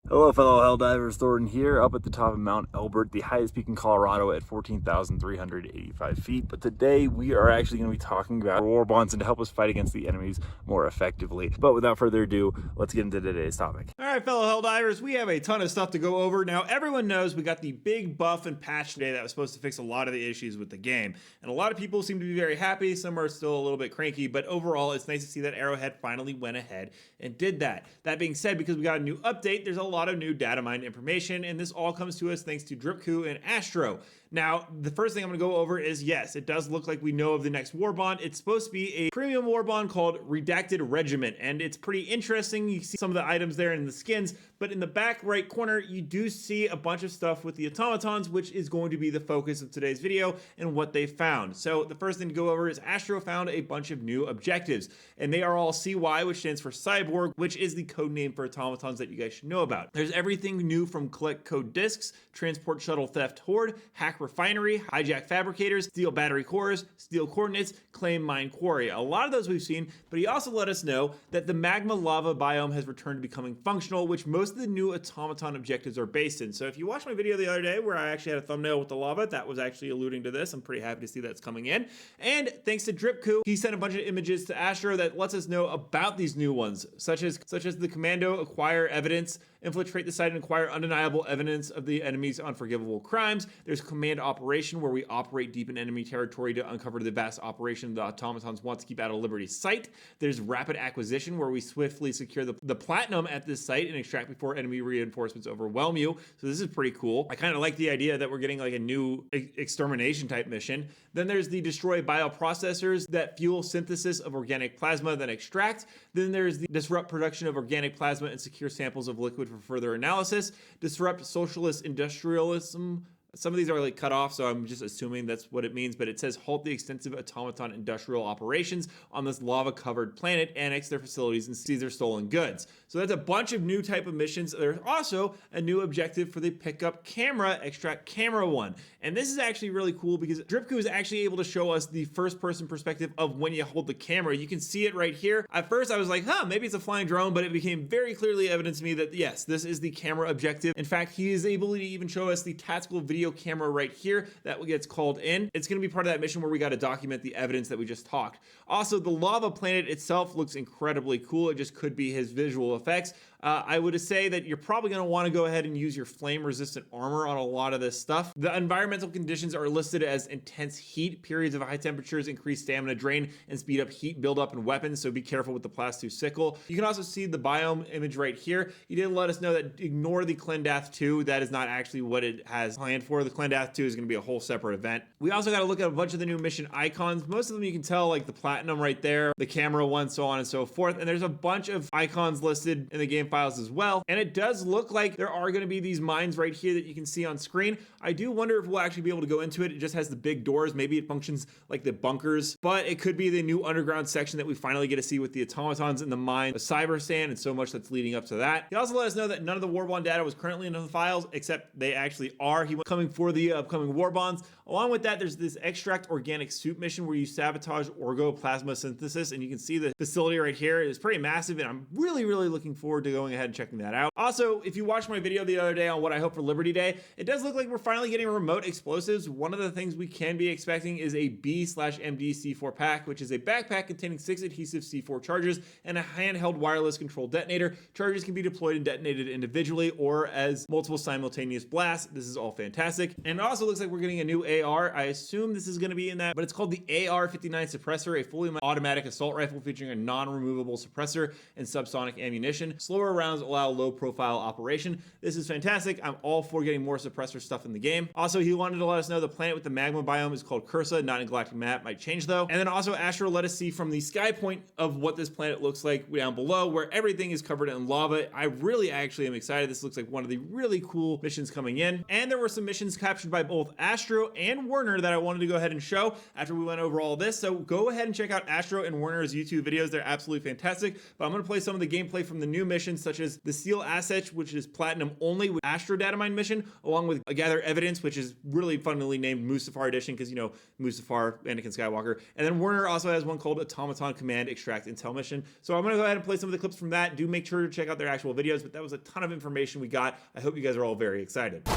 Hello fellow Helldivers, Thornton here, up at the top of Mount Elbert, the highest peak in Colorado at 14,385 feet. But today we are actually going to be talking about Warbonds and to help us fight against the enemies more effectively. But without further ado, let's get into today's topic. Alright fellow Helldivers, we have a ton of stuff to go over. Now everyone knows we got the big buff and patch today that was supposed to fix a lot of the issues with the game. And a lot of people seem to be very happy, some are still a little bit cranky, but overall it's nice to see that Arrowhead finally went ahead and did that. That being said, because we got a new update, there's a lot of new data mined information, and this all comes to us thanks to Dripku and Astro. Now, the first thing I'm going to go over is, yes, it does look like we know of the next Warbond. It's supposed to be a premium Warbond called Redacted Regiment, and it's pretty interesting. You see some of the items there in the skins, but in the back right corner, you do see a bunch of stuff with the automatons, which is going to be the focus of today's video and what they found. So the first thing to go over is Astro found a bunch of new objectives, and they are all CY, which stands for Cyborg, which is the code name for automatons that you guys should know about. There's everything new from collect code discs, transport shuttle theft horde, hack refinery, hijack fabricators, steal battery cores, steal coordinates, claim mine quarry. A lot of those we've seen, but he also let us know that the magma lava biome has returned to becoming functional, which most of the new automaton objectives are based in. So if you watched my video the other day where I actually had a thumbnail with the lava, that was actually alluding to this. I'm pretty happy to see that's coming in. And thanks to Dripku, he sent a bunch of images to Astro that lets us know about these new ones, such as the commando acquire evidence, infiltrate the site and acquire undeniable evidence of the enemy's unforgivable crimes. There's command operation, where we operate deep in enemy territory to uncover the vast operation the automatons want to keep out of Liberty's sight. There's rapid acquisition, where we swiftly secure the platinum at this site and extract before enemy reinforcements overwhelm you. So this is pretty cool. I kind of like the idea that we're getting like a new extermination type mission. Then there's the destroy bioprocessors that fuel synthesis of organic plasma, then extract. Then there's the disrupt production of organic plasma and secure samples of liquid for further analysis. Disrupt socialist industrialism. Some of these are like cut off, so I'm just assuming that's what it means, but it says halt the extensive automaton industrial operations on this lava-covered planet, annex their facilities, and seize their stolen goods. So that's a bunch of new type of missions. There's also a new objective for the pickup camera, extract camera one. And this is actually really cool because Dripku is actually able to show us the first-person perspective of when you hold the camera. You can see it right here. At first, I was like, maybe it's a flying drone, but it became very clearly evident to me that, yes, this is the camera objective. In fact, he is able to even show us the tactical video camera right here that gets called in. It's going to be part of that mission where we got to document the evidence that we just talked. Also, the lava planet itself looks incredibly cool. It just could be his visual effects. I would say that you're probably going to want to go ahead and use your flame resistant armor on a lot of this stuff. The environmental conditions are listed as intense heat, periods of high temperatures, increased stamina drain, and speed up heat buildup in weapons, so be careful with the Plast2 sickle. You can also see the biome image right here. You did let us know that ignore the Clendath 2. That is not actually what it has planned for. The Clendath 2 is going to be a whole separate event. We also got to look at a bunch of the new mission icons. Most of them you can tell, like the platinum right there, the camera one, so on and so forth. And there's a bunch of icons listed in the game files as well. And it does look like there are going to be these mines right here that you can see on screen. I do wonder if we'll actually be able to go into it. It just has the big doors. Maybe it functions like the bunkers, but it could be the new underground section that we finally get to see with the automatons in the mine of Cybersand and so much that's leading up to that. He also let us know that none of the Warbond data was currently in the files, except they actually are. He went coming for the upcoming Warbonds. Along with that, there's this extract organic soup mission where you sabotage orgoplasma synthesis, and you can see the facility right here is pretty massive, and I'm really looking forward to going ahead and checking that out. Also, if you watched my video the other day on what I hope for Liberty Day, it does look like we're finally getting remote explosives. One of the things we can be expecting is a B/MD C4 pack, which is a backpack containing 6 adhesive C4 charges and a handheld wireless control detonator. Charges can be deployed and detonated individually or as multiple simultaneous blasts. This is all fantastic. And it also looks like we're getting a new AR. I assume this is going to be in that, but it's called the AR-59 suppressor, a fully automatic assault rifle featuring a non-removable suppressor and subsonic ammunition. Slower rounds allow low-profile operation. This is fantastic. I'm all for getting more suppressor stuff in the game. Also, he wanted to let us know the planet with the magma biome is called Cursa, not in Galactic Map. Might change though. And then also Astro let us see from the sky point of what this planet looks like down below, where everything is covered in lava. I really actually am excited. This looks like one of the really cool missions coming in. And there were some missions captured by both Astro and Werner that I wanted to go ahead and show after we went over all this. So go ahead and check out Astro and Werner's YouTube videos. They're absolutely fantastic. But I'm going to play some of the gameplay from the new missions missions such as the Seal Asset, which is platinum only with Astro Datamine mission, along with a Gather Evidence, which is really funnily named Mustafar Edition because, you know, Mustafar, Anakin Skywalker. And then Werner also has one called Automaton Command Extract Intel mission. So I'm going to go ahead and play some of the clips from that. Do make sure to check out their actual videos, but that was a ton of information we got. I hope you guys are all very excited.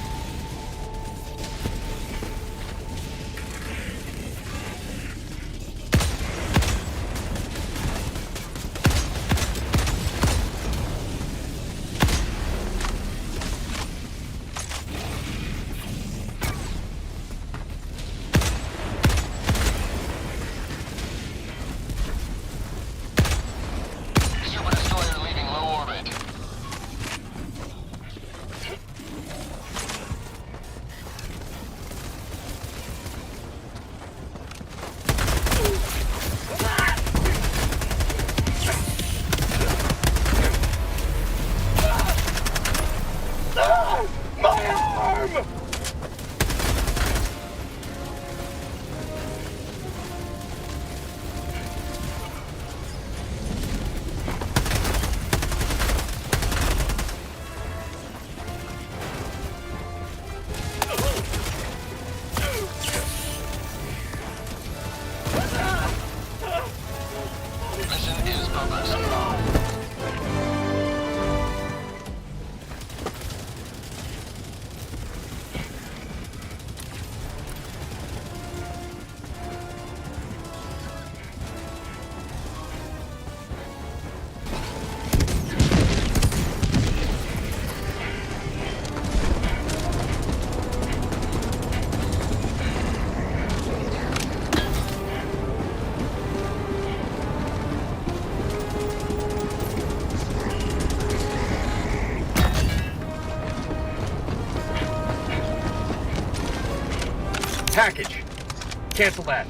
Package. Cancel that.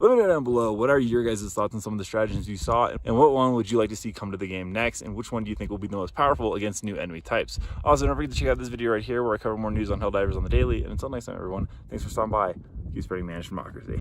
Let me know down below, what are your guys' thoughts on some of the stratagems you saw, and what one would you like to see come to the game next, and which one do you think will be the most powerful against new enemy types? Also, don't forget to check out this video right here where I cover more news on Helldivers on the daily, and until next time everyone, thanks for stopping by. Keep spreading managed democracy.